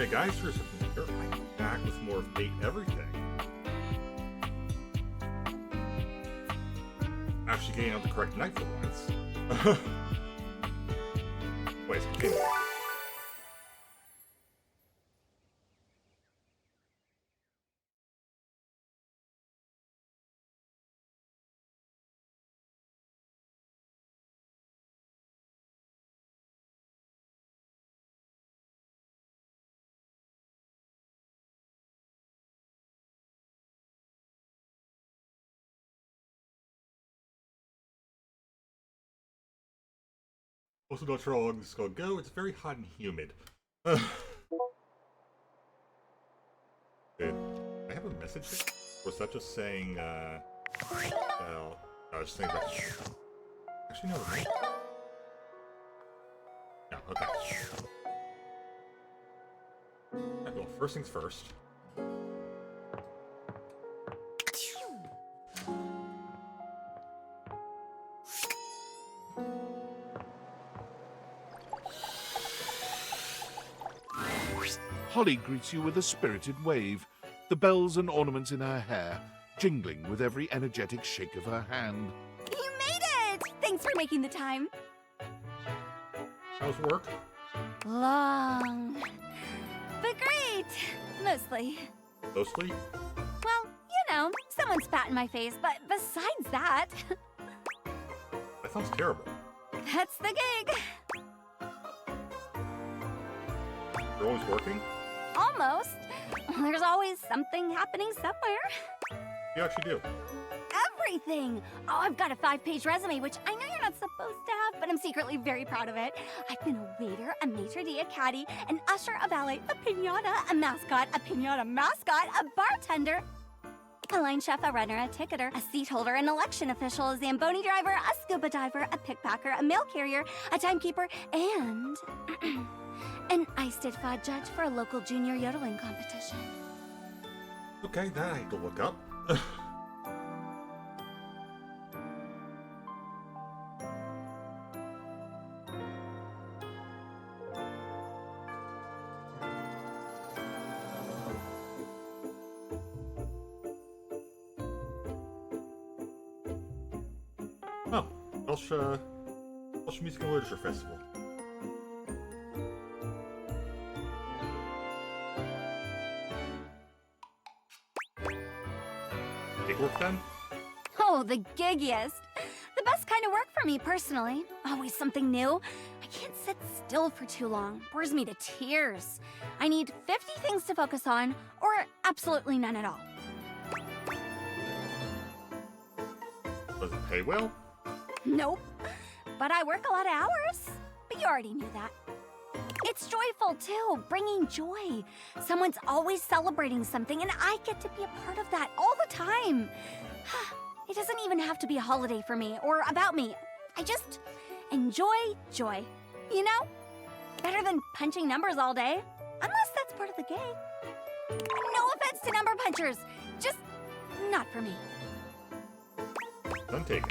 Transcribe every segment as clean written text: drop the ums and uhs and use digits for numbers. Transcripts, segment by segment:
Hey guys, here's something here. I'm back with more Fate Everything. Actually getting out the correct night for once. Wait, continue. Also, not sure how long this is going to go. It's very hot and humid. Did I have a message here? Or was that just saying, well, I was saying that. Actually, no, right? Yeah, okay. Alright, well, first things first. Holly greets you with a spirited wave, the bells and ornaments in her hair jingling with every energetic shake of her hand. You made it! Thanks for making the time. How's work? Long. But great! Mostly. Mostly? Well, you know, someone spat in my face, but besides that... That sounds terrible. That's the gig. You're always working? Almost. There's always something happening somewhere. You actually do. Everything! Oh, I've got a 5-page resume, which I know you're not supposed to have, but I'm secretly very proud of it. I've been a waiter, a maitre d', a caddy, an usher, a valet, a pinata, a mascot, a bartender, a line chef, a runner, a ticketer, a seat holder, an election official, a Zamboni driver, a scuba diver, a pickpacker, a mail carrier, a timekeeper, and an Eisteddfod judge for a local junior yodeling competition. Okay, that I have to look up. Oh, Welsh Music and Literature Festival. Gig work done? Oh, the giggiest. The best kind of work for me, personally. Always something new. I can't sit still for too long. Bores me to tears. I need 50 things to focus on, or absolutely none at all. Does it pay well? Nope. But I work a lot of hours. But you already knew that. It's joyful, too, bringing joy. Someone's always celebrating something, and I get to be a part of that all the time. It doesn't even have to be a holiday for me, or about me. I just enjoy joy, you know? Better than punching numbers all day, unless that's part of the gig. No offense to number punchers, just not for me. None taken.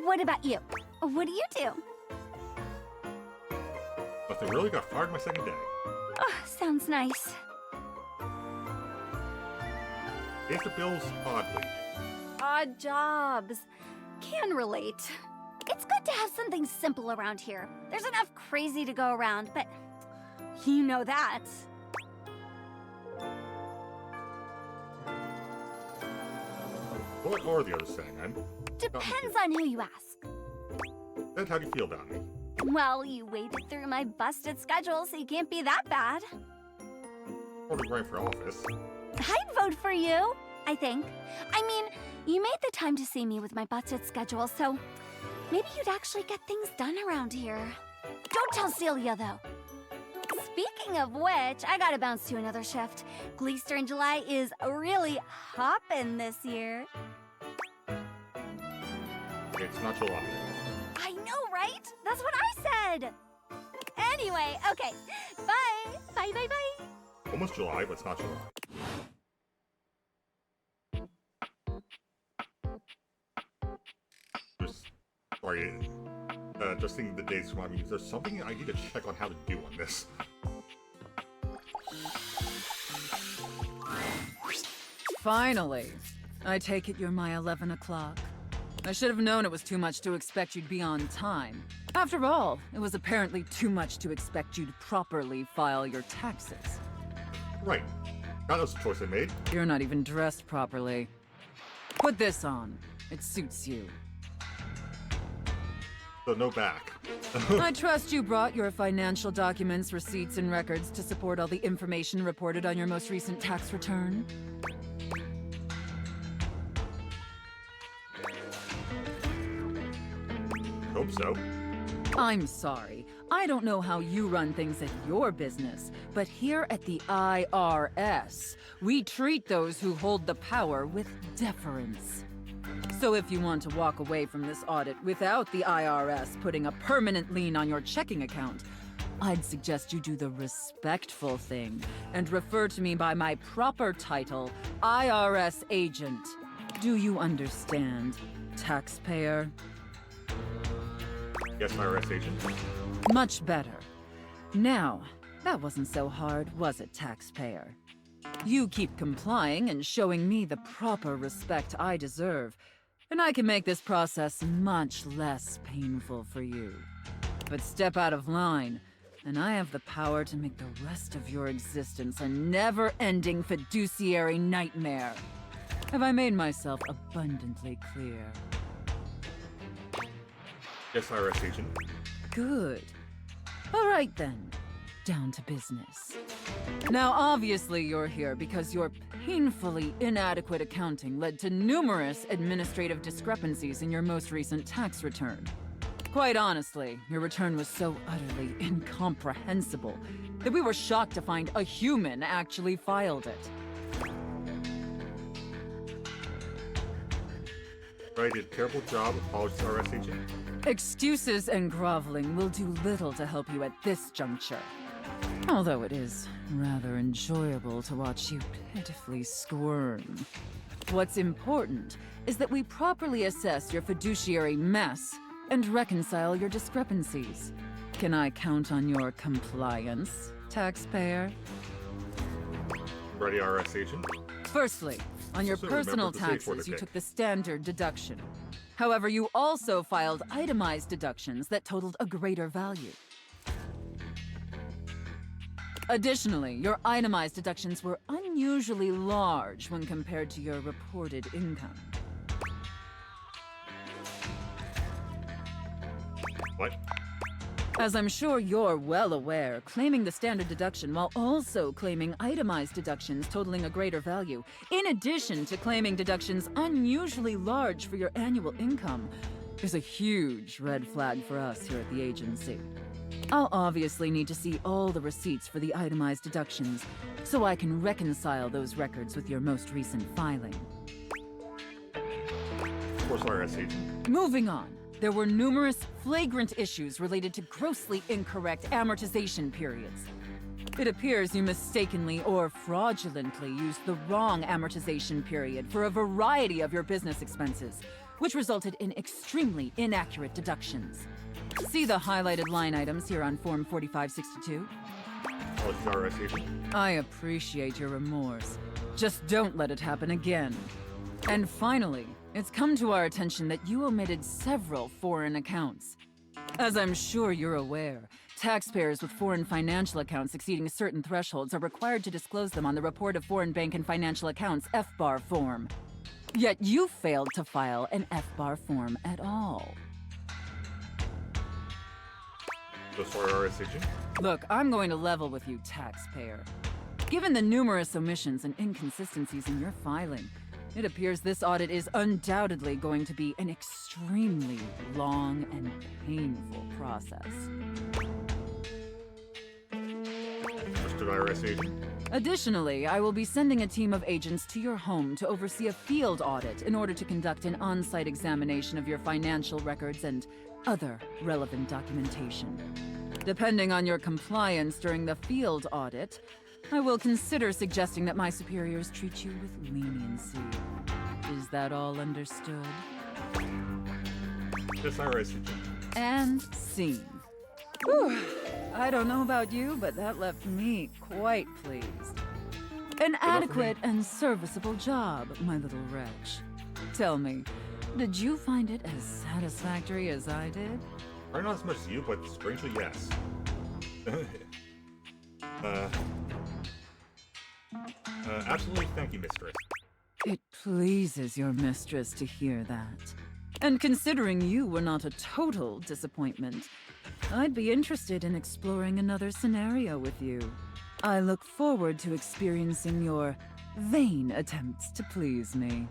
What about you? What do you do? Nothing really. Got fired my second day. Oh, sounds nice. Pays the bills oddly. Odd jobs. Can relate. It's good to have something simple around here. There's enough crazy to go around, but you know that. What are the others saying? I'm Depends on who you ask. Ed, how do you feel about me? Well, you waded through my busted schedule, so you can't be that bad. Probably running for office. I'd vote for you, I think. I mean, you made the time to see me with my busted schedule, so maybe you'd actually get things done around here. Don't tell Celia, though. Speaking of which, I gotta bounce to another shift. Gleester in July is really hoppin' this year. It's not July. I know, right? That's what I said. Anyway, okay. Bye. Bye, bye, bye. Almost July, but it's not July. Sorry, just thinking the dates remind me, there's something I need to check on how to do on this. Finally. I take it you're my 11 o'clock. I should have known it was too much to expect you'd be on time. After all, it was apparently too much to expect you'd properly file your taxes. Right. That was the choice I made. You're not even dressed properly. Put this on. It suits you. So no back. I trust you brought your financial documents, receipts, and records to support all the information reported on your most recent tax return. Hope so. I'm sorry. I don't know how you run things at your business, but here at the IRS, we treat those who hold the power with deference. So if you want to walk away from this audit without the IRS putting a permanent lien on your checking account, I'd suggest you do the respectful thing and refer to me by my proper title, IRS agent. Do you understand, taxpayer? Yes, IRS agent. Much better. Now, that wasn't so hard, was it, taxpayer? You keep complying and showing me the proper respect I deserve, and I can make this process much less painful for you. But step out of line, and I have the power to make the rest of your existence a never-ending fiduciary nightmare. Have I made myself abundantly clear? Yes, IRS agent. Good. All right then. Down to business. Now, obviously you're here because your painfully inadequate accounting led to numerous administrative discrepancies in your most recent tax return. Quite honestly, your return was so utterly incomprehensible that we were shocked to find a human actually filed it. I did a terrible job. Apologies, IRS agent. Excuses and groveling will do little to help you at this juncture. Although it is rather enjoyable to watch you pitifully squirm. What's important is that we properly assess your fiduciary mess and reconcile your discrepancies. Can I count on your compliance, taxpayer? Ready, IRS agent. Firstly, on your So personal remember the safe word taxes, you to took take. the standard deduction. However, you also filed itemized deductions that totaled a greater value. Additionally, your itemized deductions were unusually large when compared to your reported income. What? As I'm sure you're well aware, claiming the standard deduction while also claiming itemized deductions totaling a greater value, in addition to claiming deductions unusually large for your annual income, is a huge red flag for us here at the agency. I'll obviously need to see all the receipts for the itemized deductions, so I can reconcile those records with your most recent filing. Of course, IRS agent. Moving on. There were numerous flagrant issues related to grossly incorrect amortization periods. It appears you mistakenly or fraudulently used the wrong amortization period for a variety of your business expenses, which resulted in extremely inaccurate deductions. See the highlighted line items here on Form 4562? Apologies, IRS agent. I appreciate your remorse. Just don't let it happen again. And finally, it's come to our attention that you omitted several foreign accounts. As I'm sure you're aware, taxpayers with foreign financial accounts exceeding certain thresholds are required to disclose them on the Report of Foreign Bank and Financial Accounts FBAR form. Yet you failed to file an FBAR form at all. So sorry, IRS agent. Look, I'm going to level with you, taxpayer. Given the numerous omissions and inconsistencies in your filing, it appears this audit is undoubtedly going to be an extremely long and painful process. Understood, IRS agent. Additionally, I will be sending a team of agents to your home to oversee a field audit in order to conduct an on-site examination of your financial records and other relevant documentation. Depending on your compliance during the field audit, I will consider suggesting that my superiors treat you with leniency. Is that all understood? Yes, IRS agent. And scene. Whew. I don't know about you, but that left me quite pleased. An enough for me. adequate and serviceable job, my little wretch. Tell me, did you find it as satisfactory as I did? Probably not as much as you, but strangely, yes. Absolutely, thank you, mistress. It pleases your mistress to hear that. And considering you were not a total disappointment, I'd be interested in exploring another scenario with you. I look forward to experiencing your vain attempts to please me.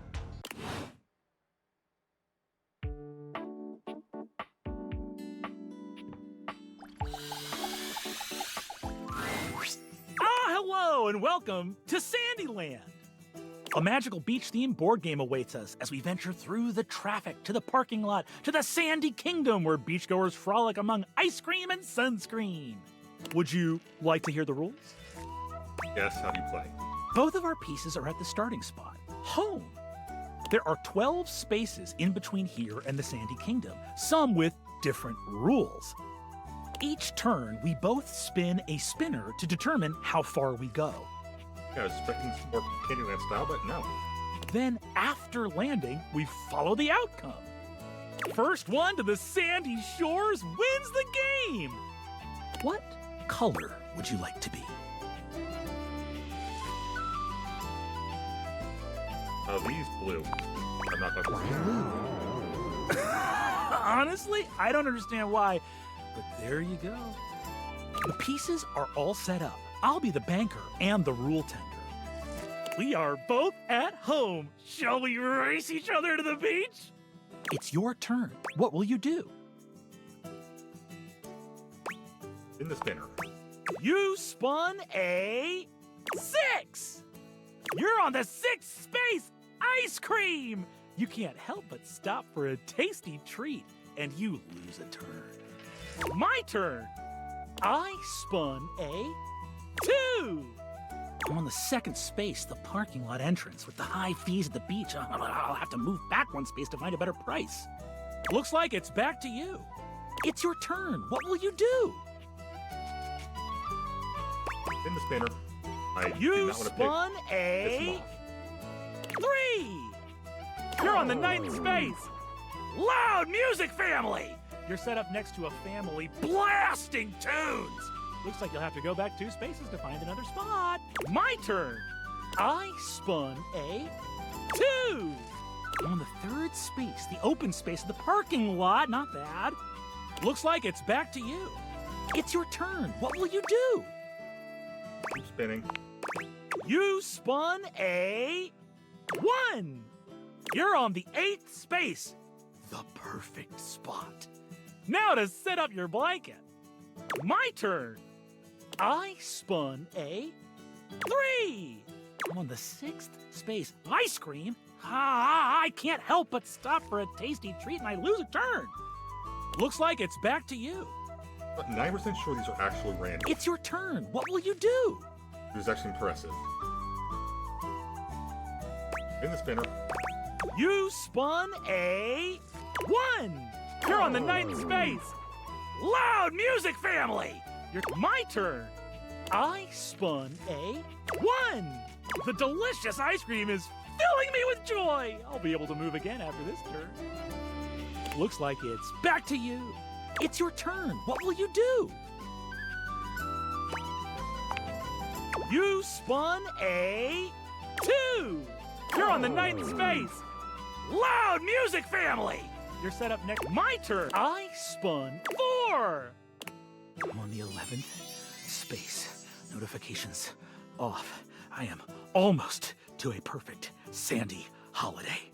Hello and welcome to Sandyland. A magical beach-themed board game awaits us as we venture through the traffic to the parking lot to the Sandy Kingdom where beachgoers frolic among ice cream and sunscreen. Would you like to hear the rules? Yes, how do you play? Both of our pieces are at the starting spot, home. There are 12 spaces in between here and the Sandy Kingdom, some with different rules. Each turn, we both spin a spinner to determine how far we go. Yeah, I was expecting some more Candyland style, but no. Then, after landing, we follow the outcome. First one to the sandy shores wins the game! What color would you like to be? These blue. I'm not gonna Honestly, I don't understand why, but there you go. The pieces are all set up. I'll be the banker and the rule tender. We are both at home. Shall we race each other to the beach? It's your turn. What will you do? In the spinner. You spun a 6! You're on the 6th space! Ice cream! You can't help but stop for a tasty treat, and you lose a turn. My turn! I spun a 2! I'm on the 2nd space, the parking lot entrance, with the high fees at the beach. I'll have to move back 1 space to find a better price. Looks like it's back to you. It's your turn. What will you do? In the spinner. I do You not want to spun pick a this 3! You're on the 9th space! Loud music family! You're set up next to a family blasting tunes! Looks like you'll have to go back 2 spaces to find another spot. My turn! I spun a 2! I'm on the 3rd space, the open space of the parking lot. Not bad. Looks like it's back to you. It's your turn. What will you do? I'm spinning. You spun a 1! You're on the 8th space, the perfect spot. Now to set up your blanket. My turn. I spun a 3! I'm on the 6th space. Ice cream? I can't help but stop for a tasty treat and I lose a turn. Looks like it's back to you. But 9% sure these are actually random. It's your turn. What will you do? It was actually impressive. In the spinner. You spun a 1! You're on the 9th space! Loud music family! My turn! I spun a 1! The delicious ice cream is filling me with joy! I'll be able to move again after this turn. Looks like it's back to you. It's your turn. What will you do? You spun a 2! You're on the 9th space! Loud music family! You're set up next. My turn! I spun 4! I'm on the 11th space. Notifications off. I am almost to a perfect sandy holiday.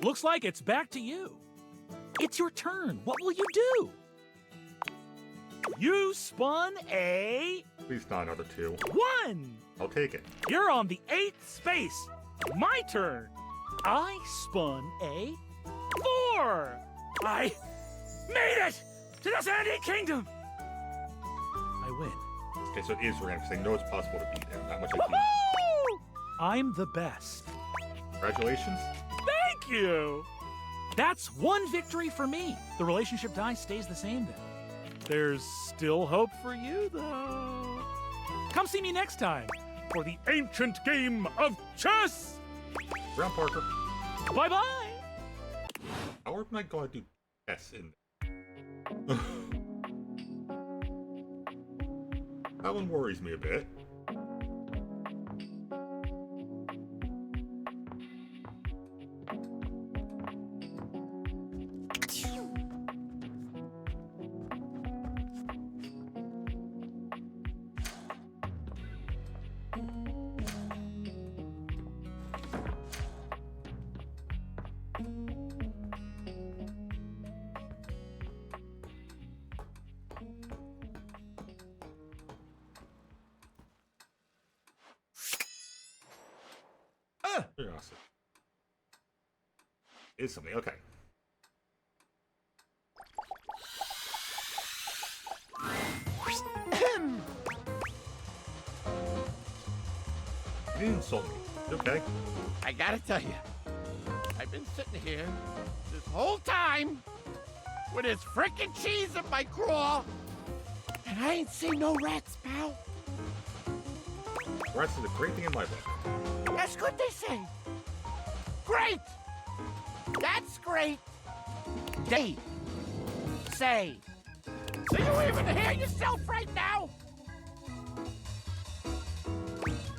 Looks like it's back to you. It's your turn. What will you do? You spun a Please not another 2. 1! I'll take it. You're on the 8th space. My turn. I spun a 4! I made it to the Sandy Kingdom! I win. Okay, so it is random because I know it's possible to beat it. Not much I can. Woohoo! I'm the best. Congratulations. Thank you! That's 1 victory for me. The relationship die stays the same then. There's still hope for you, though. Come see me next time. for the ancient game of chess. Brown Parker. Bye-bye. How am I going to do chess in that one worries me a bit. Curiosity. Is something okay. You didn't insult me. You okay? I gotta tell you, I've been sitting here this whole time with this frickin' cheese in my craw, and I ain't seen no rats, pal. Rats is a great thing in my book. That's good, they say. Great! That's great! They say. So you even hear yourself right now?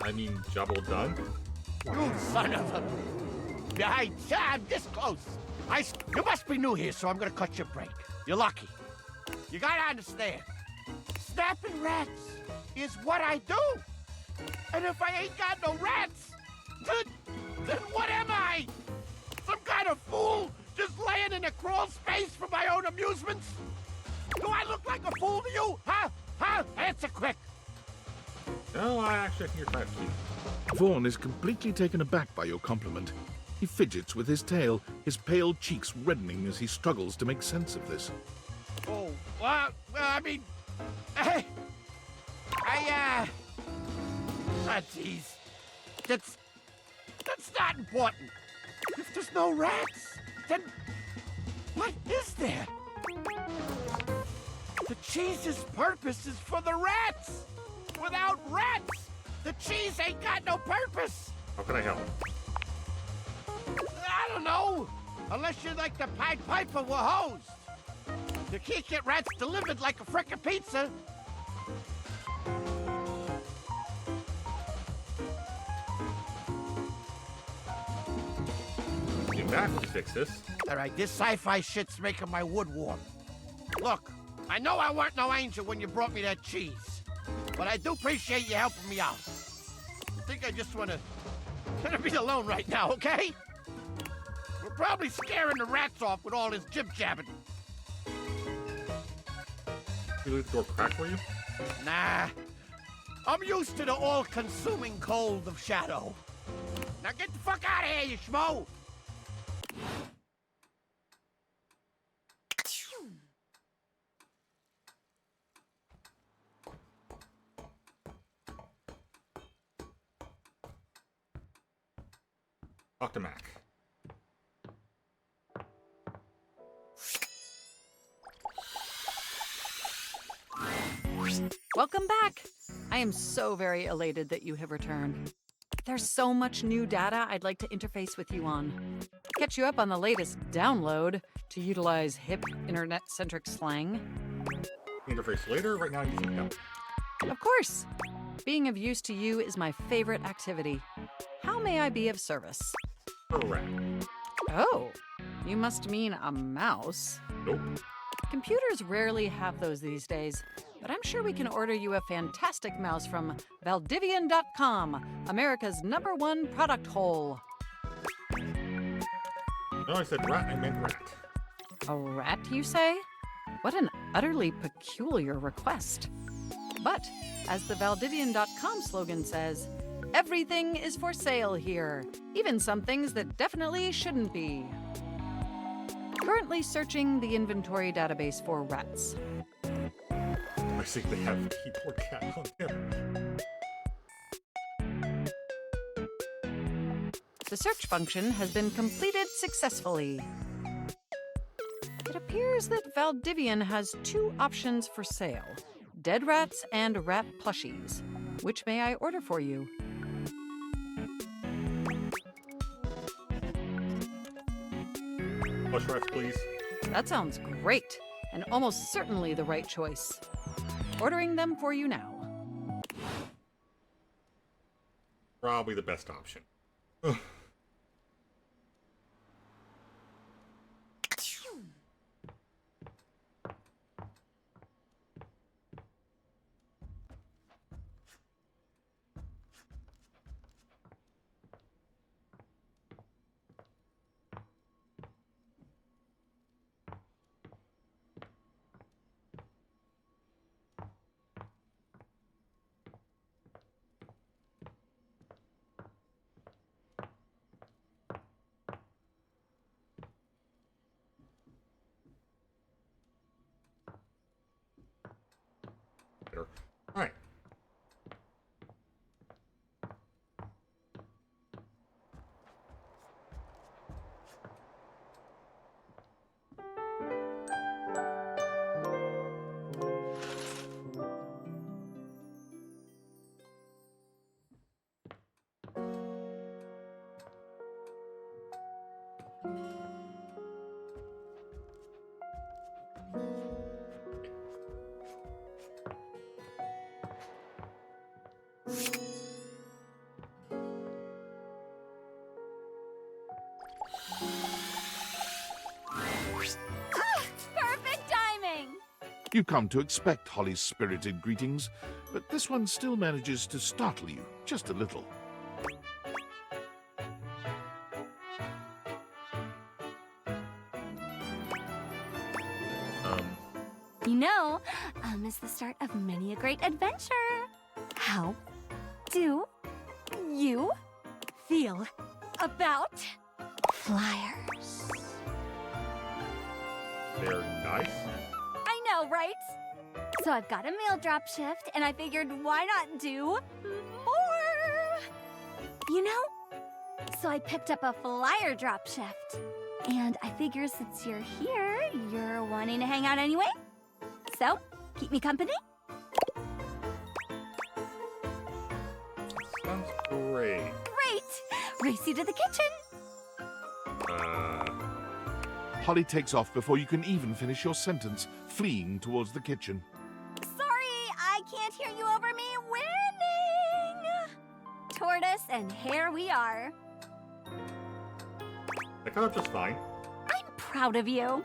I mean, job well done. You son of a... I'm this close. You must be new here, so I'm gonna cut your break. You're lucky. You gotta understand. Snapping rats is what I do. And if I ain't got no rats, then what am I? Some kind of fool just laying in a crawl space for my own amusements? Do I look like a fool to you? Huh? Huh? Answer quick. No, I think you're kind of cute. Vaughn is completely taken aback by your compliment. He fidgets with his tail, his pale cheeks reddening as he struggles to make sense of this. Oh, well, I mean, jeez. That's not important. If there's no rats, then what is there? The cheese's purpose is for the rats. Without rats, the cheese ain't got no purpose. How can I help? I don't know. Unless you're like the Pied Piper were hosed. You can't get rats delivered like a frickin' pizza. Be back to fix this. All right, this sci-fi shit's making my wood warm. Look, I know I weren't no angel when you brought me that cheese, but I do appreciate you helping me out. I think I just wanna be alone right now, okay? We're probably scaring the rats off with all this jib-jabbing. You leave the door cracked for you? Nah, I'm used to the all-consuming cold of shadow. Now get the fuck out of here, you schmo! Dr. Mac. Welcome back! I am so very elated that you have returned. There's so much new data I'd like to interface with you on. Catch you up on the latest download, to utilize hip internet-centric slang. Interface later. Right now, I need some help. Of course! Being of use to you is my favorite activity. How may I be of service? Correct. Oh, you must mean a mouse. Nope. Computers rarely have those these days, but I'm sure we can order you a fantastic mouse from Valdivian.com, America's #1 product hole. No, I said rat. I meant rat. A rat, you say? What an utterly peculiar request. But, as the Valdivian.com slogan says, everything is for sale here, even some things that definitely shouldn't be. Currently searching the inventory database for rats. I see they have a keyboard cat on him. The search function has been completed successfully. It appears that Valdivian has 2 options for sale: dead rats and rat plushies. Which may I order for you? Plush rats, please. That sounds great, and almost certainly the right choice. Ordering them for you now. Probably the best option. Ugh. All right. Perfect timing! You come to expect Holly's spirited greetings, but this one still manages to startle you just a little. You know, is the start of many a great adventure. How do you feel about flyers? They're nice. I know, right? So I've got a mail drop shift, and I figured why not do more? You know? So I picked up a flyer drop shift. And I figure since you're here, you're wanting to hang out anyway? So, keep me company? Sounds great. Great! Race you to the kitchen. Holly takes off before you can even finish your sentence, fleeing towards the kitchen. Sorry, I can't hear you over me winning! Tortoise, and here we are. I got up just fine. I'm proud of you.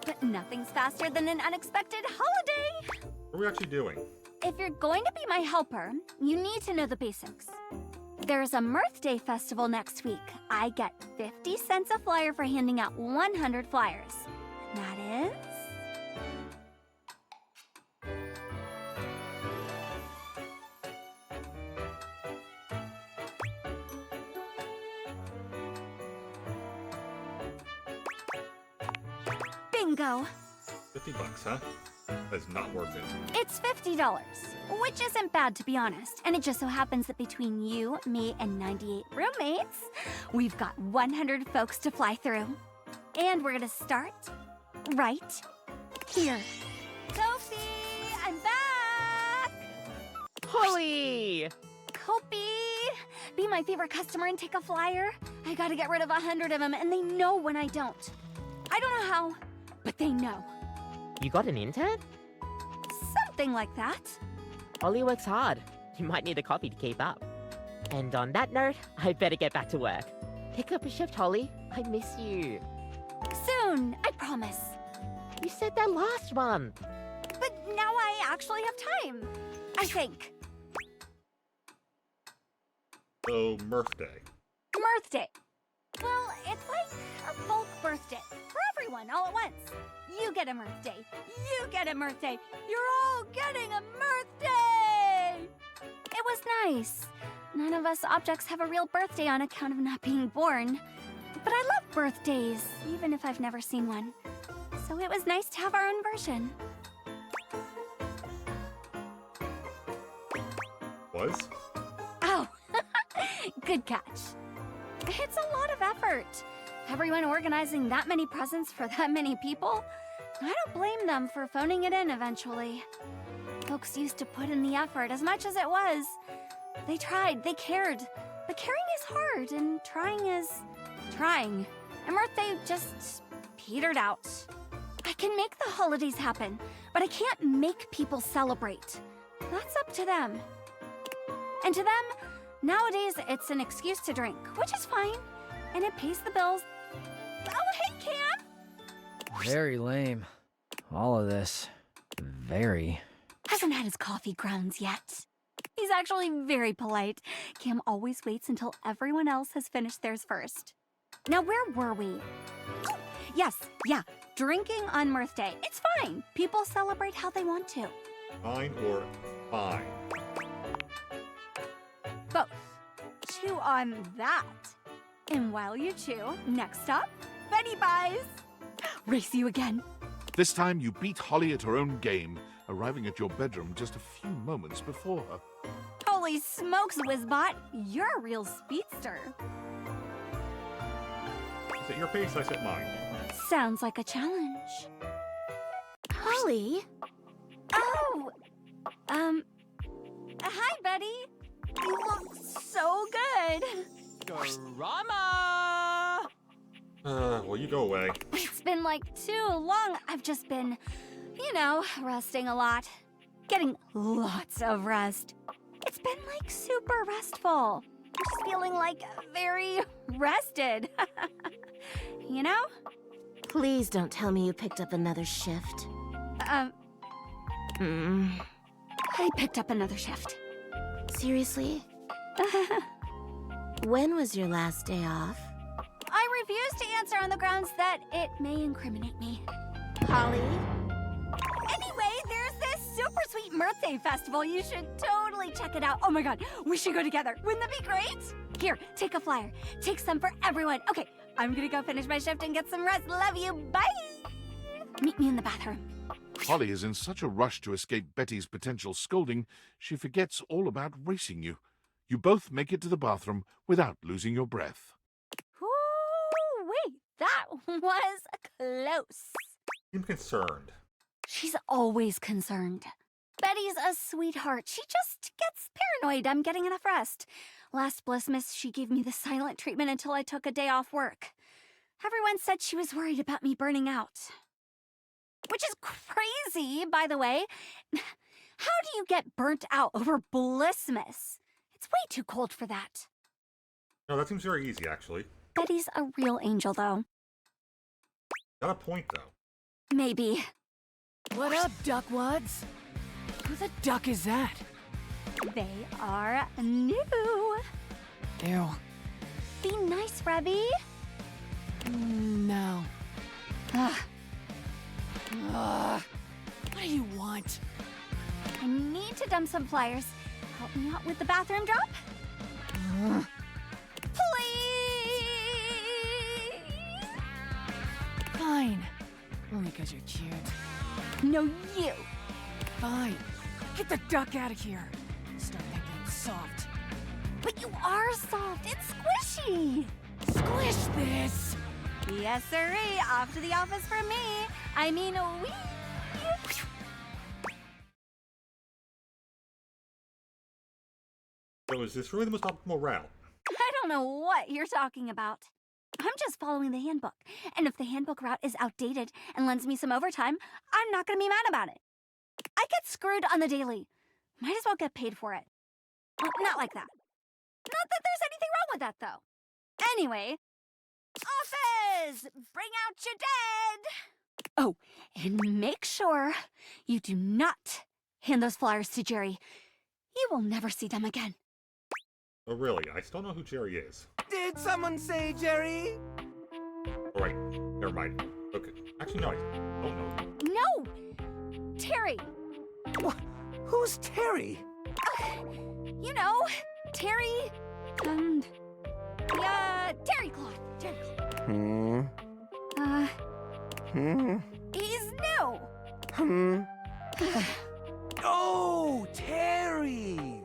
But nothing's faster than an unexpected holiday. What are we actually doing? If you're going to be my helper, you need to know the basics. There's a Mirth Day festival next week. I get 50 cents a flyer for handing out 100 flyers. That is... Bingo! $50, huh? That's not worth it. It's $50, which isn't bad to be honest. And it just so happens that between you, me, and 98 roommates, we've got 100 folks to fly through. And we're gonna start right here. Sophie, I'm back! Holly! Kopi, be my favorite customer and take a flyer. I gotta get rid of 100 of them, and they know when I don't. I don't know how, but they know. You got an intern? Something like that. Holly works hard. You might need a copy to keep up. And on that note, I better get back to work. Pick up a shift, Holly. I miss you. Soon, I promise. You said that last month. But now I actually have time. I think. So, Mirth Day. Mirth Day. Well, it's like a bulk birthday for everyone all at once. You get a Mirth Day. You get a Mirth Day. You're all getting a Mirth Day! It was nice. None of us objects have a real birthday on account of not being born. But I love birthdays, even if I've never seen one. So it was nice to have our own version. Was? Oh, good catch. It's a lot of effort. Everyone organizing that many presents for that many people. I don't blame them for phoning it in eventually. folks used to put in the effort as much as it was. They tried, they cared. But caring is hard, and trying is trying. And Earthday just petered out. I can make the holidays happen, but I can't make people celebrate. That's up to them. And to them, nowadays it's an excuse to drink, which is fine, and it pays the bills. Oh, hey, Cam! Very lame. All of this. Very. Hasn't had his coffee grounds yet. He's actually very polite. Cam always waits until everyone else has finished theirs first. Now, where were we? Oh, yes, yeah, drinking on Mirth Day. It's fine. People celebrate how they want to. Fine or fine? Both. Chew on that. And while you chew, next up, Betty buys. Race you again. This time you beat Holly at her own game, arriving at your bedroom just a few moments before her. Holy smokes, Wizbot. You're a real speedster. You set your pace, I set mine. Sounds like a challenge. Holly? Oh! Hi, Betty. You look so good. Drama! Well, you go away. It's been like too long. I've just been, resting a lot. Getting lots of rest. It's been like super restful. Just feeling like very rested. You know? Please don't tell me you picked up another shift. I picked up another shift. Seriously? When was your last day off? I refuse to answer on the grounds that it may incriminate me. Holly? Anyway, there's this super sweet Mirth Day festival. You should totally check it out. Oh my god, we should go together. Wouldn't that be great? Here, take a flyer. Take some for everyone. Okay, I'm gonna go finish my shift and get some rest. Love you. Bye! Meet me in the bathroom. Holly is in such a rush to escape Betty's potential scolding, she forgets all about racing you. You both make it to the bathroom without losing your breath. Ooh, wait, that was close. I'm concerned. She's always concerned. Betty's a sweetheart. She just gets paranoid I'm getting enough rest. Last Blissmas, she gave me the silent treatment until I took a day off work. Everyone said she was worried about me burning out. Which is crazy, by the way. How do you get burnt out over Blissmas? It's way too cold for that. No, that seems very easy, actually. Betty's a real angel, though. Got a point, though. Maybe. What up, duckwads? Who the duck is that? They are new. Ew. Be nice, Revy. No. Ugh. What do you want? I need to dump some flyers. Help me out with the bathroom drop? Please! Fine. Only 'cause you're cute. No, you. Fine. Get the duck out of here. Start thinking it's soft. But you are soft. It's squishy. Squish this! Yes, sirree. Off to the office for me. I mean, wee. So is this really the most optimal route? I don't know what you're talking about. I'm just following the handbook. And if the handbook route is outdated and lends me some overtime, I'm not going to be mad about it. I get screwed on the daily. Might as well get paid for it. Well, not like that. Not that there's anything wrong with that, though. Anyway, office! Bring out your dead! Oh, and make sure you do not hand those flyers to Jerry. You will never see them again. Oh, really? I still know who Jerry is. Did someone say Jerry? Alright, never mind. Okay. Actually, no, I don't know. No! Terry! Who's Terry? You know, Terry... Terry Cloth. Terry Cloth. He's new! Oh, Terry!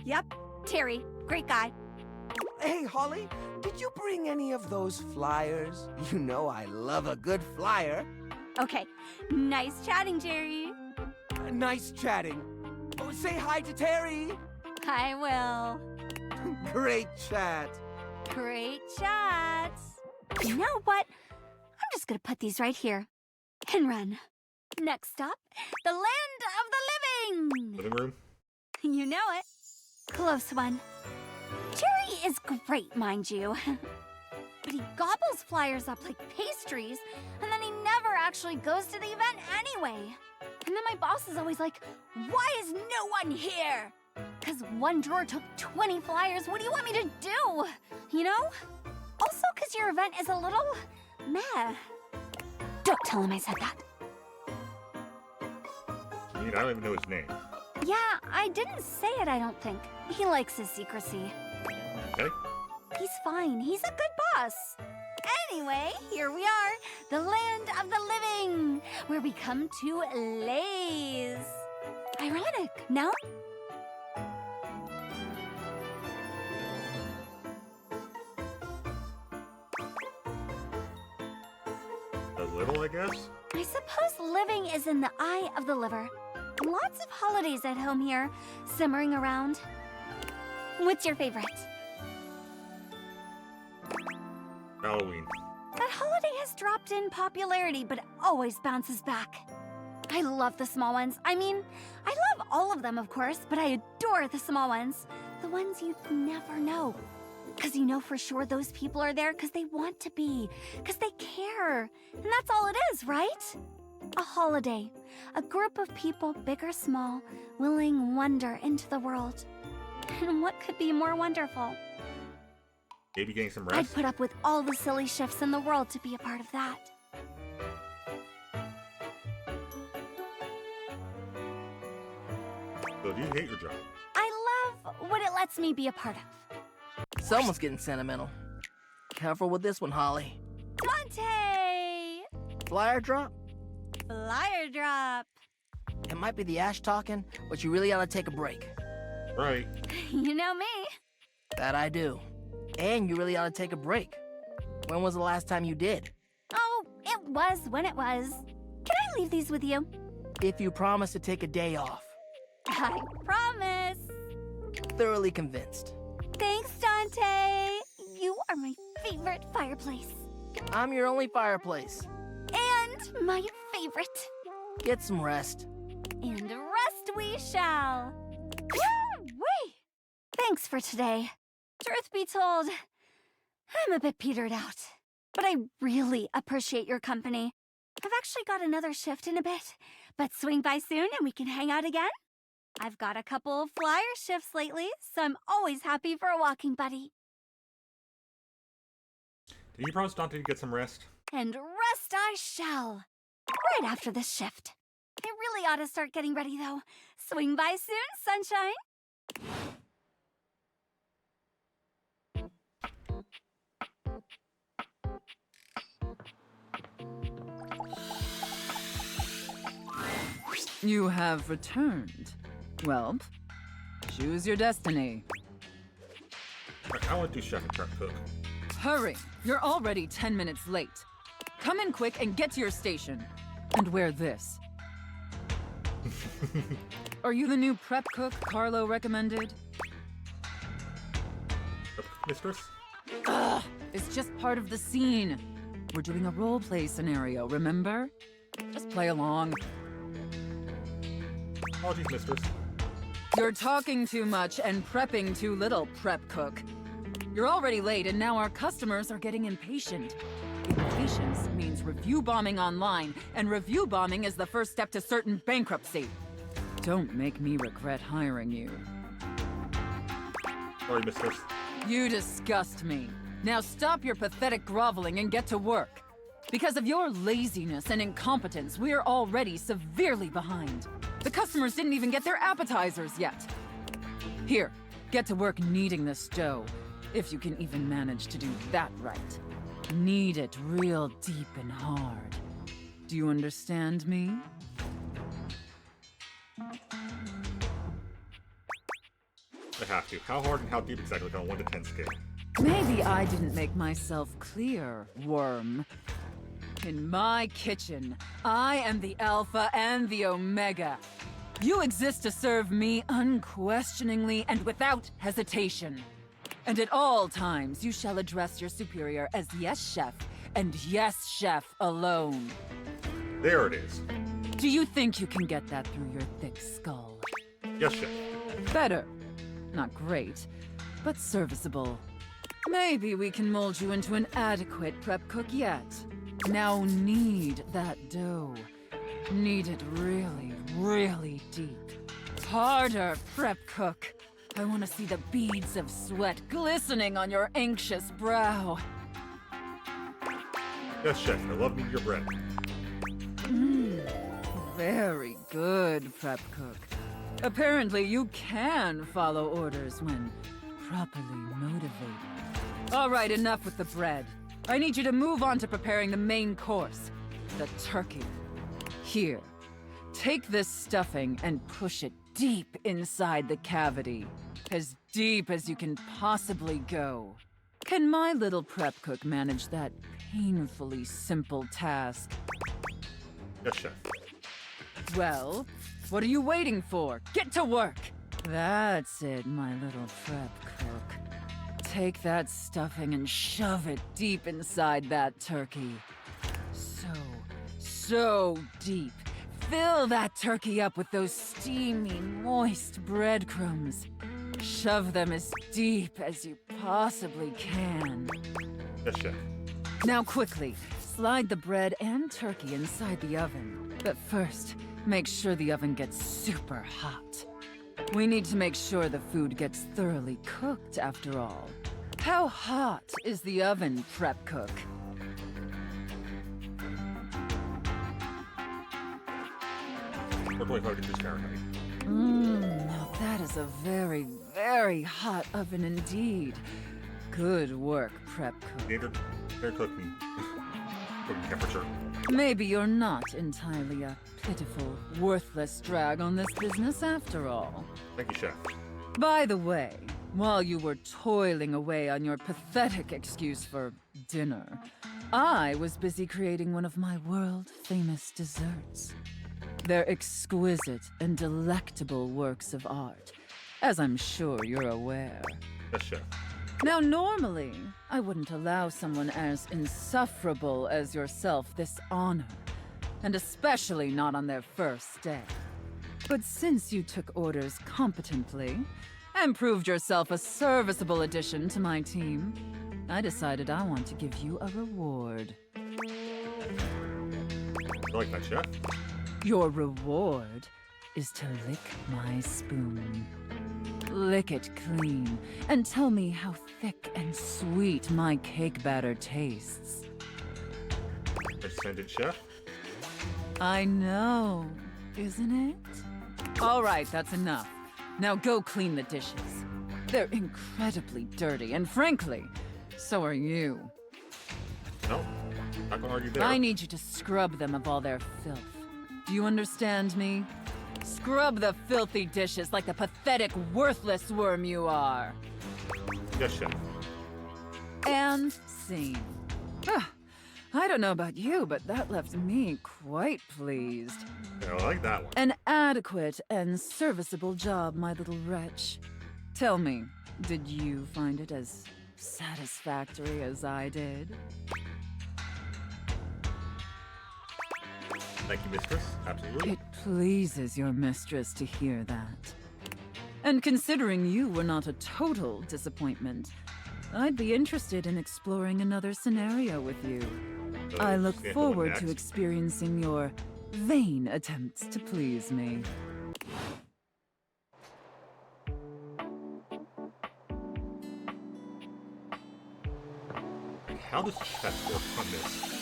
Yep, Terry. Great guy. Hey, Holly, did you bring any of those flyers? You know I love a good flyer. Okay, nice chatting, Jerry. Nice chatting. Oh, say hi to Terry. I will. Great chat. Great chat. You know what? I'm just gonna put these right here and run. Next stop, the land of the living. Living room? You know it. Close one. Jerry is great, mind you. But he gobbles flyers up like pastries, and then he never actually goes to the event anyway. And then my boss is always like, why is no one here? Because one drawer took 20 flyers. What do you want me to do? You know? Also, because your event is a little meh. Don't tell him I said that. I mean, I don't even know his name. Yeah, I didn't say it, I don't think. He likes his secrecy. Okay? He's fine. He's a good boss. Anyway, here we are, the land of the living, where we come to laze. Ironic, no? A little, I guess? I suppose living is in the eye of the liver. Lots of holidays at home here, simmering around. What's your favorite? Halloween. That holiday has dropped in popularity, but it always bounces back. I love the small ones. I mean, I love all of them, of course, but I adore the small ones. The ones you'd never know. Because you know for sure those people are there because they want to be, because they care. And that's all it is, right? A holiday. A group of people, big or small, willing wonder into the world. And what could be more wonderful? Maybe getting some I'd rest? put up with all the silly shifts in the world to be a part of that. So do you hate your job? I love what it lets me be a part of. Someone's getting sentimental. Careful with this one, Holly. Monte! Flyer drop? Flyer drop. It might be the ash talking, but you really ought to take a break. Right. You know me. That I do. And you really ought to take a break. When was the last time you did? Oh, it was when it was. Can I leave these with you? If you promise to take a day off. I promise. Thoroughly convinced. Thanks, Dante. You are my favorite fireplace. I'm your only fireplace. And my favorite. Get some rest. And rest we shall. Woo-wee! Thanks for today. Truth be told, I'm a bit petered out. But I really appreciate your company. I've actually got another shift in a bit, but swing by soon and we can hang out again. I've got a couple of flyer shifts lately, so I'm always happy for a walking buddy. Did you promise Dante to get some rest? And rest I shall. Right after this shift. I really ought to start getting ready, though. Swing by soon, sunshine. You have returned. Well, choose your destiny. I want to do chef and prep cook. Hurry! You're already 10 minutes late. Come in quick and get to your station. And wear this. Are you the new prep cook Carlo recommended? Mistress? Ugh! It's just part of the scene. We're doing a role-play scenario, remember? Just play along. Apologies, mistress. You're talking too much and prepping too little, prep cook. You're already late and now our customers are getting impatient. Impatience means review bombing online, and review bombing is the first step to certain bankruptcy. Don't make me regret hiring you. Sorry, mistress. You disgust me. Now stop your pathetic groveling and get to work. Because of your laziness and incompetence, we're already severely behind. The customers didn't even get their appetizers yet. Here, get to work kneading this dough, if you can even manage to do that right. Knead it real deep and hard. Do you understand me? I have to. How hard and how deep exactly on a 1 to 10 scale? Maybe I didn't make myself clear, worm. In my kitchen, I am the Alpha and the Omega. You exist to serve me unquestioningly and without hesitation. And at all times, you shall address your superior as yes, chef, and yes, chef alone. There it is. Do you think you can get that through your thick skull? Yes, chef. Better. Not great, but serviceable. Maybe we can mold you into an adequate prep cook yet. Now knead that dough. Knead it really, really deep. Harder, prep cook. I want to see the beads of sweat glistening on your anxious brow. Yes, chef. I love me your bread. Very good, prep cook. Apparently you can follow orders when properly motivated. All right, enough with the bread. I need you to move on to preparing the main course, the turkey. Here, take this stuffing and push it deep inside the cavity. As deep as you can possibly go. Can my little prep cook manage that painfully simple task? Yes, chef. Well, what are you waiting for? Get to work! That's it, my little prep cook. Take that stuffing and shove it deep inside that turkey. So deep. Fill that turkey up with those steamy, moist breadcrumbs. Shove them as deep as you possibly can. Yes, chef. Now quickly, slide the bread and turkey inside the oven. But first, make sure the oven gets super hot. We need to make sure the food gets thoroughly cooked after all. How hot is the oven, prep cook? 425 degrees Fahrenheit. Now that is a very, very hot oven indeed. Good work, prep cook. Standard cooking temperature. Maybe you're not entirely a pitiful, worthless drag on this business after all. Thank you, chef. By the way, while you were toiling away on your pathetic excuse for dinner, I was busy creating one of my world-famous desserts. They're exquisite and delectable works of art, as I'm sure you're aware. Yes, chef. Now, normally, I wouldn't allow someone as insufferable as yourself this honor, and especially not on their first day. But since you took orders competently, and proved yourself a serviceable addition to my team, I decided I want to give you a reward. You like that, chef? Your reward is to lick my spoon. Lick it clean, and tell me how thick and sweet my cake batter tastes. I send it, chef. I know, isn't it? All right, that's enough. Now go clean the dishes. They're incredibly dirty, and frankly, so are you. No, not gonna argue there. I need you to scrub them of all their filth. Do you understand me? Scrub the filthy dishes like the pathetic, worthless worm you are. Yes, chef. And scene. I don't know about you, but that left me quite pleased. Yeah, I like that one. An adequate and serviceable job, my little wretch. Tell me, did you find it as satisfactory as I did? Thank you, mistress. Absolutely. It pleases your mistress to hear that. And considering you were not a total disappointment, I'd be interested in exploring another scenario with you. I look forward to experiencing your vain attempts to please me. How does chef work on this?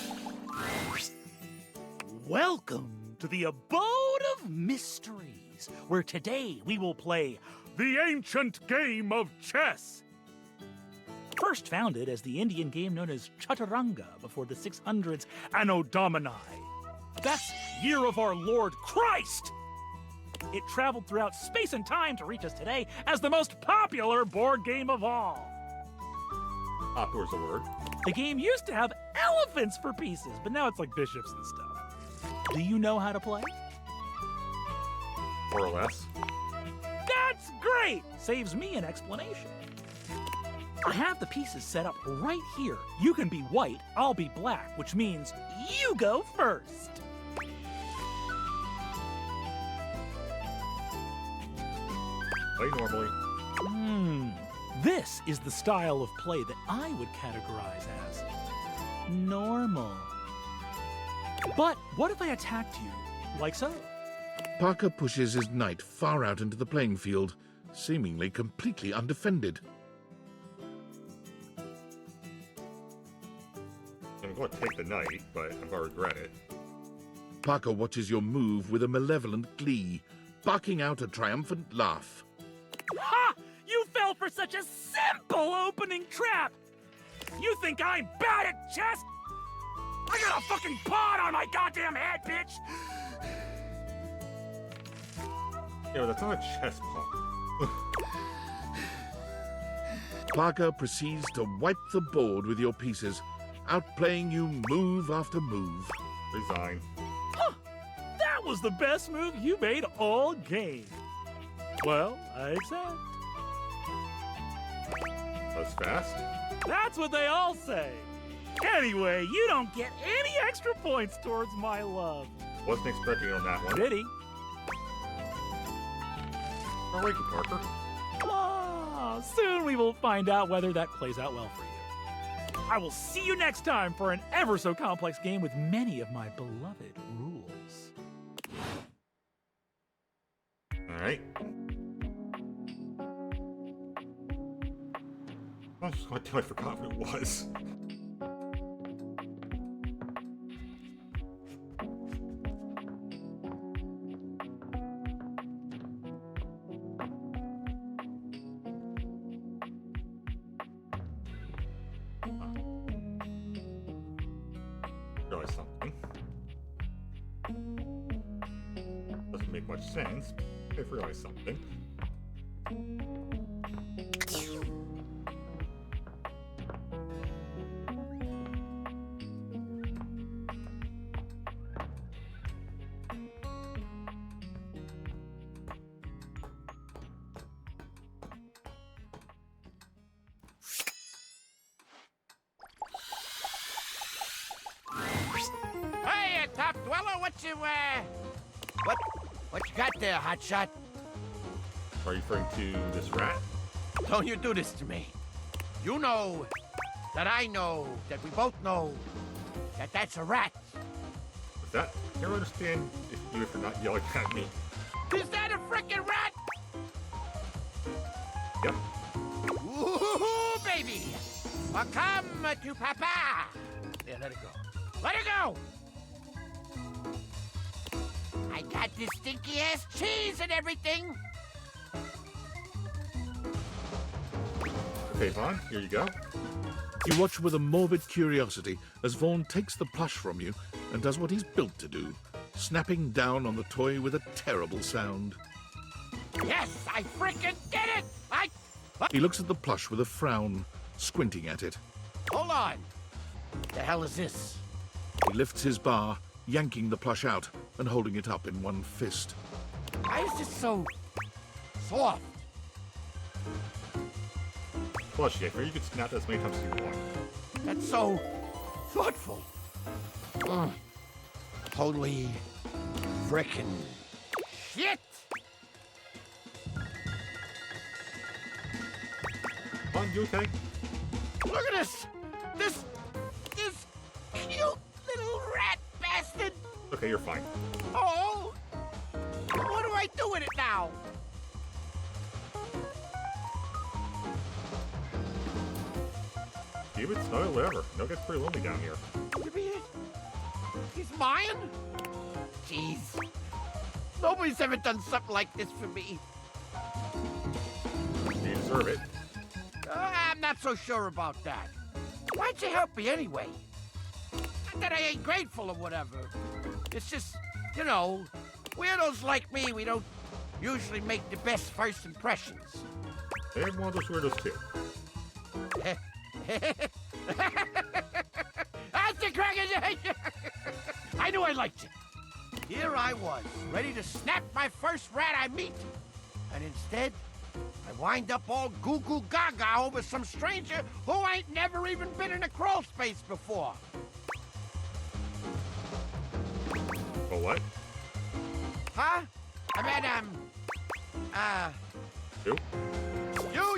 Welcome to the Abode of Mysteries, where today we will play the ancient game of chess. First founded as the Indian game known as Chaturanga before the 600s Anno Domini. That's Year of Our Lord Christ! It traveled throughout space and time to reach us today as the most popular board game of all. Popular's a word. The game used to have elephants for pieces, but now it's like bishops and stuff. Do you know how to play? More or less. That's great! Saves me an explanation. I have the pieces set up right here. You can be white, I'll be black, which means you go first. Play normally. This is the style of play that I would categorize as normal. But what if I attacked you like so? Parker pushes his knight far out into the playing field, seemingly completely undefended. I'm going to take the knight, but I'm going to regret it. Parker watches your move with a malevolent glee, barking out a triumphant laugh. Ha! You fell for such a simple opening trap! You think I'm bad at chess? I got a fucking pawn on my goddamn head, bitch! Yo, that's not a chess pawn. Parker proceeds to wipe the board with your pieces, outplaying you move after move. Resign. Huh! That was the best move you made all game. Well, I accept. That's fast. That's what they all say. Anyway, you don't get any extra points towards my love. Wasn't expecting on that one. Did he? All right, Parker. Ah, soon we will find out whether that plays out well for you. I will see you next time for an ever so complex game with many of my beloved rules. All right. I was just going to tell I forgot what it was. Realize something. Doesn't make much sense. I've realized something. Hey, Top Dweller, what you got there, hotshot? Are you referring to this rat? Don't you do this to me. You know that I know that we both know that that's a rat. Is that? I don't understand if you're not yelling at me. Is that a frickin' rat? Yep. Ooh, baby! Welcome to Papa! There, let it go. Let it go! I got this stinky-ass cheese and everything! Okay, Vaughn, here you go. You watch with a morbid curiosity as Vaughn takes the plush from you and does what he's built to do, snapping down on the toy with a terrible sound. Yes, I frickin' did it! He looks at the plush with a frown, squinting at it. Hold on! The hell is this? He lifts his bar, yanking the plush out and holding it up in one fist. Why is this so soft? Plushie, I figure you could snap that as many times as you want. That's so thoughtful. Holy frickin' shit! Vaughn, you okay? Look at this! This cute little rat bastard! Okay, you're fine. Oh! What do I do with it now? Give it snow, whatever. No, it gets pretty lonely down here. You mean he's mine? Jeez. Nobody's ever done something like this for me. You deserve it. I'm not so sure about that. Why'd you help me anyway? Not that I ain't grateful or whatever. It's just, you know, weirdos like me, we don't usually make the best first impressions. They're one of those weirdos too. That's the crack. I knew I liked you. Here I was, ready to snap my first rat I meet. And instead, I wind up all goo-goo gaga over some stranger who ain't never even been in a crawl space before. Oh, what? Huh? I mean, You?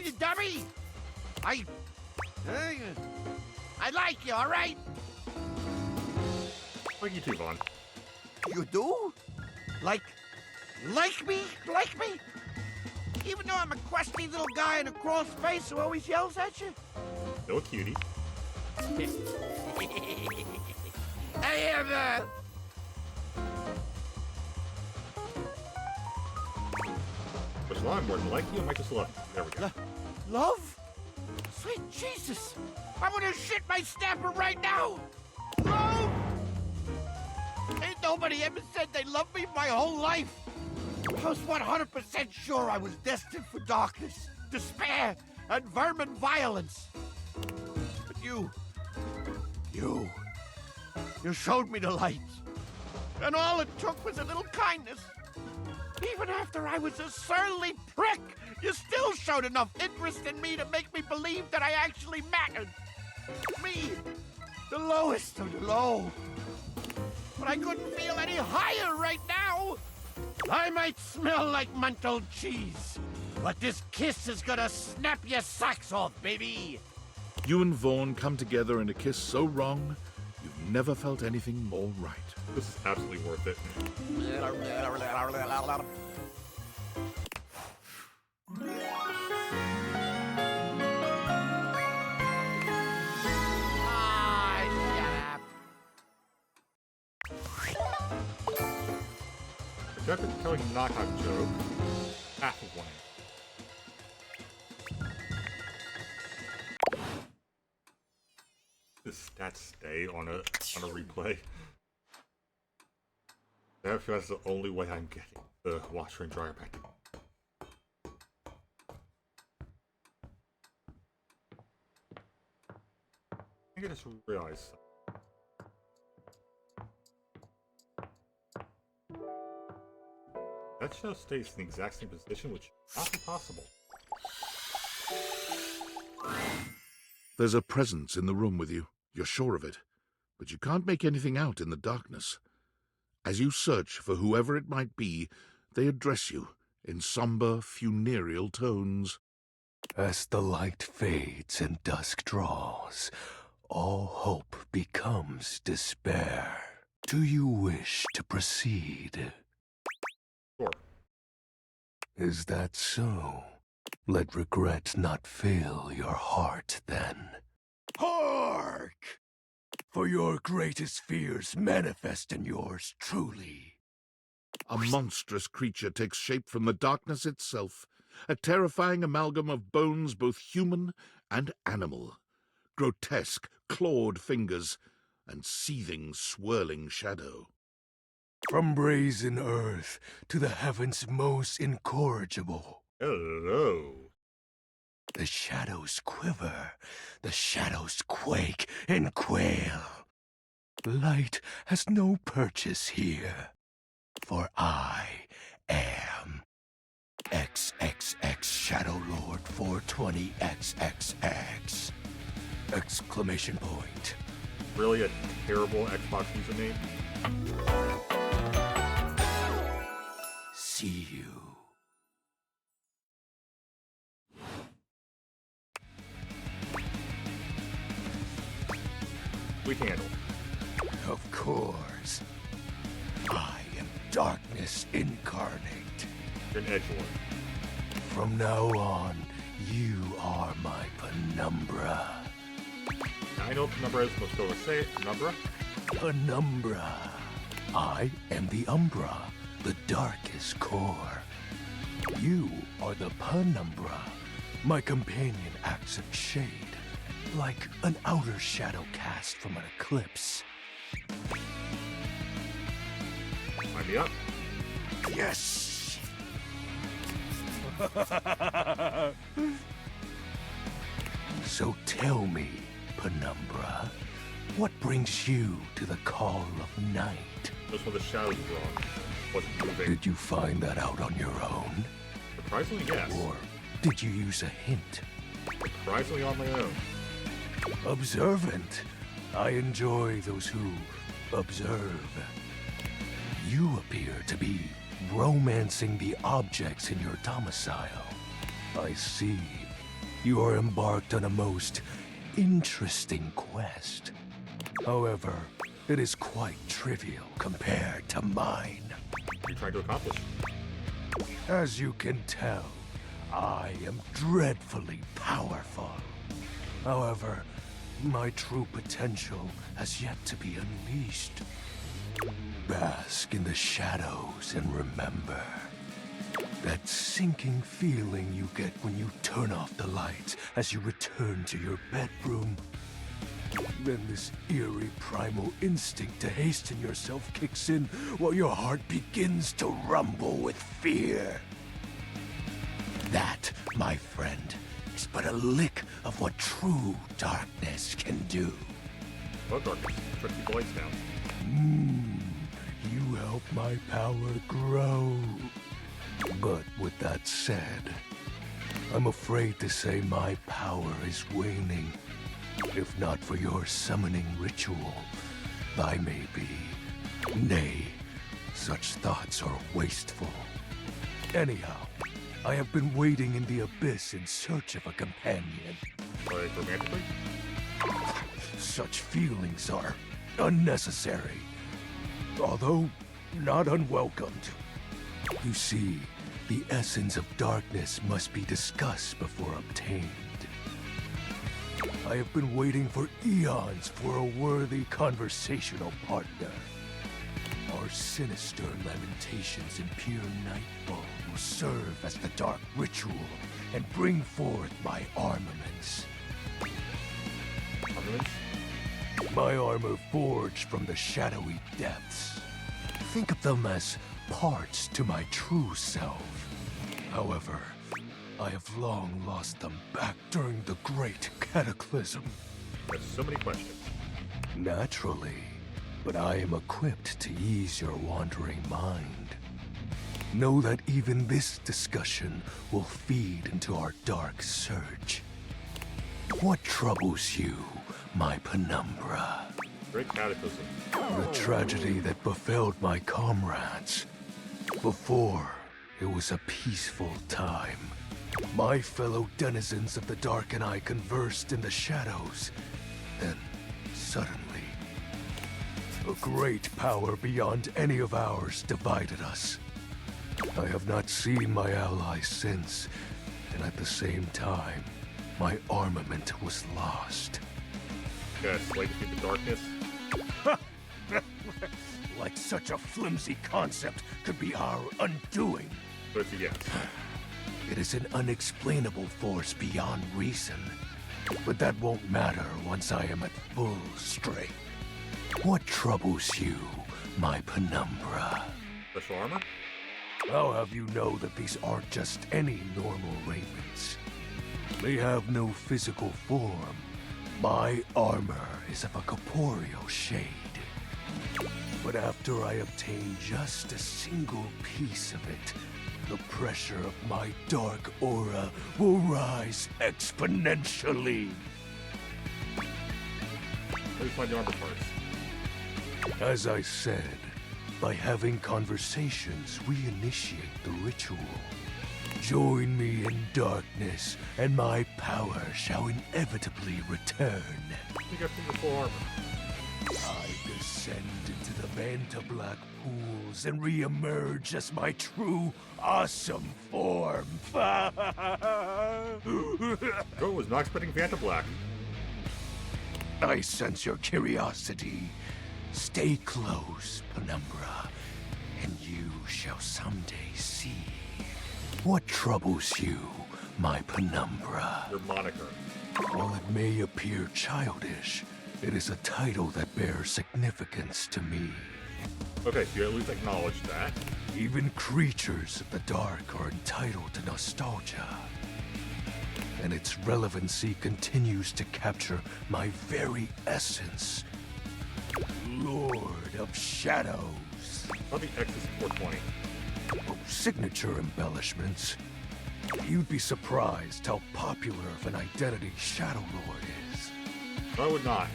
you dummy! I like you, all right? Like you too, Vaughn. You do? Like me? Like me? Even though I'm a crusty little guy in a crawl space who always yells at you? Still a cutie. I am, Which one? I'm more than like you, I might just love you. There we go. Love? Sweet Jesus! I'm gonna shit my snapper right now! Love? Ain't nobody ever said they loved me my whole life. I was 100% sure I was destined for darkness, despair, and vermin violence. But you showed me the light. And all it took was a little kindness. Even after I was a surly prick, you still showed enough interest in me to make me believe that I actually mattered. Me, the lowest of the low. But I couldn't feel any higher right now. I might smell like month-old cheese, but this kiss is gonna snap your socks off, baby. You and Vaughn come together in a kiss so wrong, you've never felt anything more right. This is absolutely worth it. Ah, shut up. The joke is telling a knockout joke. Half of one. Does stats stay on a replay? I feel that's the only way I'm getting the washer and dryer back. I think I just realized something. That show stays in the exact same position, which is not possible. There's a presence in the room with you. You're sure of it. But you can't make anything out in the darkness. As you search for whoever it might be, they address you in somber, funereal tones. As the light fades and dusk draws, all hope becomes despair. Do you wish to proceed? Sure. Is that so? Let regret not fill your heart, then. Hark! For your greatest fears manifest in yours truly. A monstrous creature takes shape from the darkness itself, a terrifying amalgam of bones both human and animal, grotesque, clawed fingers, and seething, swirling shadow. From brazen earth to the heavens most incorrigible. Hello. The shadows quiver, the shadows quake and quail. Light has no purchase here, for I am XXX Shadow Lord 420XXX! Exclamation point. Really a terrible Xbox username? See you. We can handle. Of course. I am darkness incarnate. You're an edgelord. From now on, you are my penumbra. Now, I know what Penumbra is, most people say it. Penumbra? Penumbra. I am the Umbra, the darkest core. You are the Penumbra. My companion acts in shade, like an outer shadow cast from an eclipse. Line me up. Yes! So tell me, Penumbra, what brings you to the call of night? Just when the shadows were wrong. Wasn't moving. Did you find that out on your own? Surprisingly, yes. Or did you use a hint? Surprisingly on my own. Observant. I enjoy those who observe. You appear to be romancing the objects in your domicile. I see. You are embarked on a most interesting quest. However, it is quite trivial compared to mine. What are you trying to accomplish? As you can tell, I am dreadfully powerful. However, my true potential has yet to be unleashed. Bask in the shadows and remember that sinking feeling you get when you turn off the lights as you return to your bedroom. Then this eerie primal instinct to hasten yourself kicks in while your heart begins to rumble with fear. That, my friend, is but a lick of what true darkness can do. What darkness? Try to keep the lights down. You help my power grow. But with that said, I'm afraid to say my power is waning. If not for your summoning ritual, I may be. Nay, such thoughts are wasteful. Anyhow, I have been waiting in the abyss in search of a companion. Like romantically? Such feelings are unnecessary, although not unwelcomed. You see, the essence of darkness must be discussed before obtained. I have been waiting for eons for a worthy conversational partner. Our sinister lamentations in pure nightfall will serve as the dark ritual and bring forth my armaments. Armaments? My armor forged from the shadowy depths. Think of them as parts to my true self. However, I have long lost them back during the Great Cataclysm. There's so many questions. Naturally, but I am equipped to ease your wandering mind. Know that even this discussion will feed into our dark search. What troubles you, my penumbra? Great Cataclysm. The tragedy that befell my comrades. Before, it was a peaceful time. My fellow denizens of the dark and I conversed in the shadows. Then, suddenly, a great power beyond any of ours divided us. I have not seen my allies since, and at the same time, my armament was lost. Yeah, slay defeat the darkness. Like such a flimsy concept could be our undoing. But it's a yes. It is an unexplainable force beyond reason. But that won't matter once I am at full strength. What troubles you, my penumbra? Special armor? I'll have you know that these aren't just any normal raiments. They have no physical form. My armor is of a corporeal shade. But after I obtain just a single piece of it, the pressure of my dark aura will rise exponentially. Where do you find the armor parts? As I said, by having conversations, we initiate the ritual. Join me in darkness, and my power shall inevitably return. You got the full armor. I descend into the Vanta Black pools and re-emerge as my true, awesome form. Go was not expecting Vanta Black. I sense your curiosity. Stay close, Penumbra, and you shall someday see. What troubles you, my Penumbra? Your moniker. While it may appear childish, it is a title that bears significance to me. Okay, so you at least acknowledge that. Even creatures of the dark are entitled to nostalgia. And its relevancy continues to capture my very essence. Lord of Shadows. How the X is 420? Oh, signature embellishments. You'd be surprised how popular of an identity Shadow Lord is. I would not.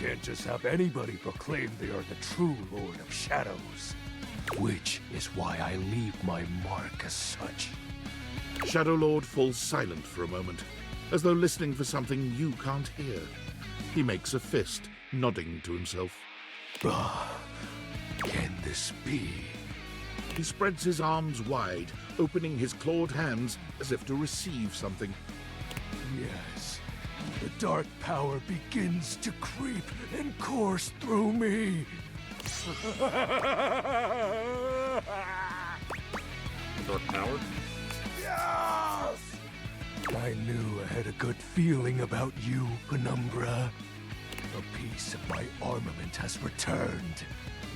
Can't just have anybody proclaim they are the true Lord of Shadows. Which is why I leave my mark as such. Shadow Lord falls silent for a moment, as though listening for something you can't hear. He makes a fist, nodding to himself. Ah, can this be? He spreads his arms wide, opening his clawed hands as if to receive something. Yes. The dark power begins to creep and course through me. Dark power? Yes! I knew I had a good feeling about you, Penumbra. A piece of my armament has returned.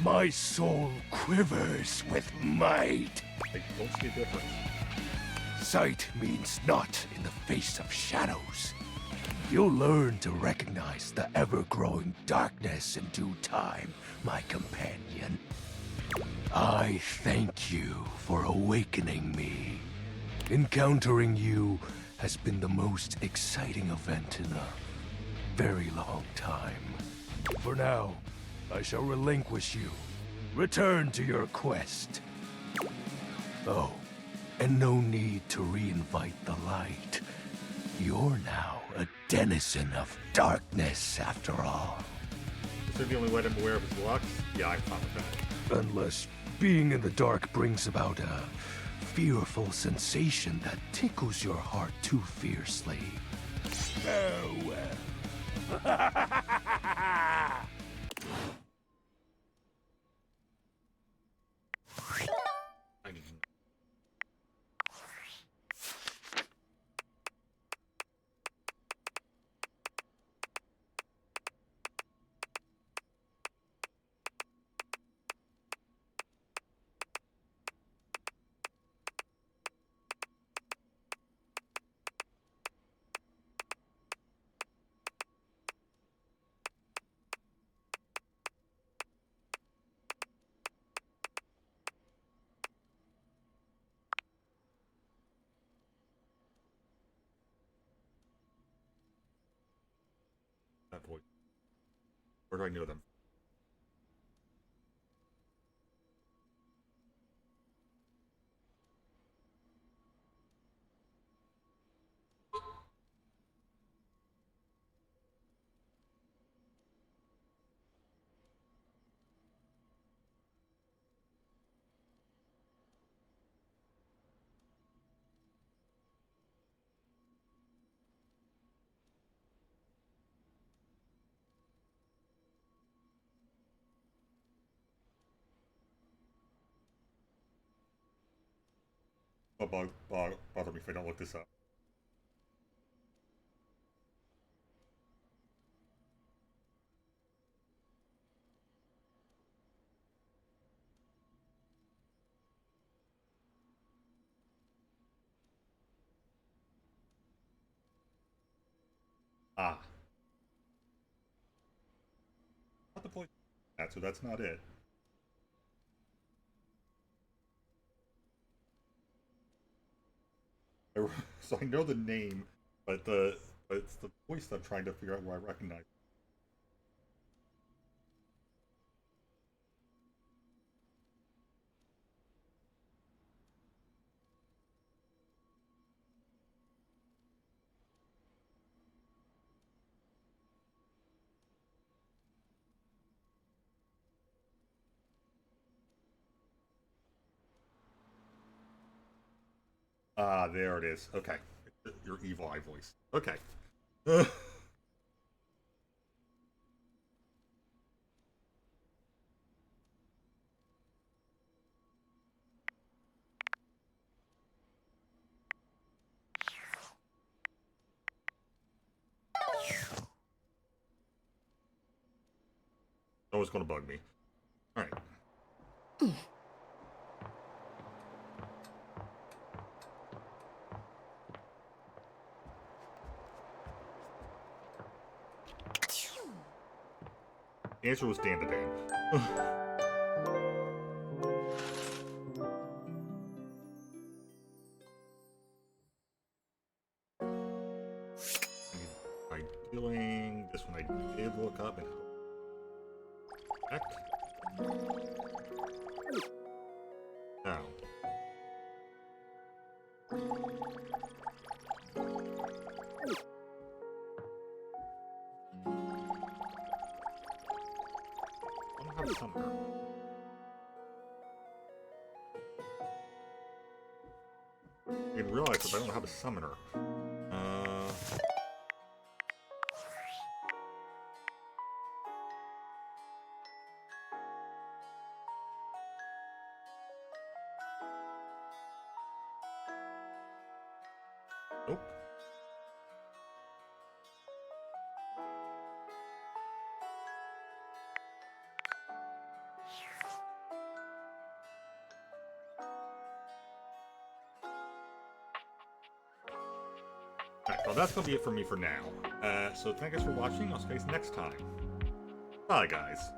My soul quivers with might. I don't see a difference. Sight means naught in the face of shadows. You'll learn to recognize the ever-growing darkness in due time, my companion. I thank you for awakening me. Encountering you has been the most exciting event in a very long time. For now, I shall relinquish you. Return to your quest. Oh, and no need to reinvite the light. You're now a denizen of darkness, after all. Is that the only way I'm aware of his lux? Yeah, I'm fine with that. Unless being in the dark brings about a fearful sensation that tickles your heart too fiercely. Farewell. I need that voice. Where do I know them? Bother me if I don't look this up. Ah. Not the voice. So that's not it. So I know the name, but it's the voice that I'm trying to figure out where I recognize. Ah, there it is. Okay. Your evil eye voice. Okay. Always gonna bug me. Alright. The answer was Dan to Dan. Heck. Now. I don't have a summoner. I didn't realize that I don't have a summoner. Nope. Alright, well that's gonna be it for me for now. So thank you guys for watching. I'll see you guys next time. Bye guys.